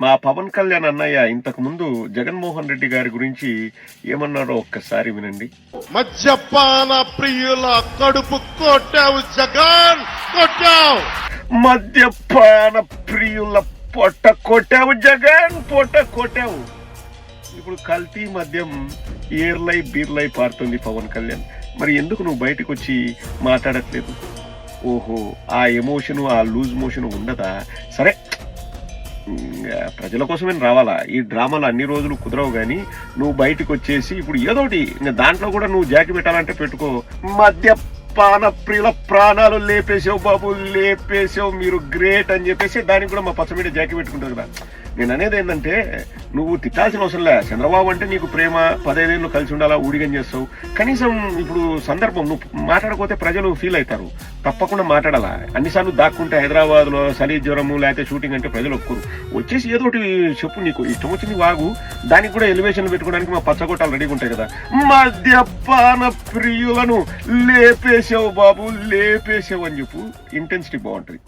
మా పవన్ కళ్యాణ్ అన్నయ్య ఇంతకు ముందు జగన్మోహన్ రెడ్డి గారి గురించి ఏమన్నారో ఒక్కసారి వినండి. మద్యపాన ప్రియుల కడుపు కొట్టావు జగన్, కొట్టావు. మద్యపాన ప్రియుల పొట్ట కొట్టావు జగన్, పొట్ట కొట్టావు. ఇప్పుడు కల్తీ మద్యం ఏర్లై బీర్లై పారుతుంది పవన్ కళ్యాణ్. మరి ఎందుకు నువ్వు బయటకు వచ్చి మాట్లాడట్లేదు? ఓహో, ఆ ఎమోషను ఆ లూజ్ మోషన్ ఉండదా? సరే, ప్రజల కోసమే రావాలా? ఈ డ్రామాలు అన్ని రోజులు కుదరవు కానీ నువ్వు బయటకు వచ్చేసి ఇప్పుడు ఏదోటి ఇంకా దాంట్లో కూడా నువ్వు జాకి పెట్టాలంటే పెట్టుకో. మద్యపాన ప్రియుల ప్రాణాలు లేపేసావు బాబు, లేపేసావు, మీరు గ్రేట్ అని చెప్పేసి దానికి కూడా మా పచ్చ మీద జాకి పెట్టుకుంటారు కదా. నేను అనేది ఏంటంటే, నువ్వు తిట్టాల్సిన అవసరం లే. చంద్రబాబు అంటే నీకు ప్రేమ, 15 ఏళ్ళు కలిసి ఉండాలా, ఊడిగం చేస్తావు. కనీసం ఇప్పుడు సందర్భం నువ్వు మాట్లాడకపోతే ప్రజలు ఫీల్ అవుతారు. తప్పకుండా మాట్లాడాలా. అన్నిసార్లు దాక్కుంటే హైదరాబాద్లో చలి జ్వరము లేకపోతే షూటింగ్ అంటే ప్రజలు ఒప్పుకోరు. వచ్చేసి ఏదో ఒకటి చెప్పు, నీకు ఇష్టం వచ్చింది వాగు. దానికి కూడా ఎలివేషన్ పెట్టుకోవడానికి మా పచ్చగొట్టాలు రెడీగా ఉంటాయి కదా. మద్యపాన ప్రియులను లేపేసావు బాబు, లేపేసావు అని చెప్పు. ఇంటెన్సిటీ బాగుంటుంది.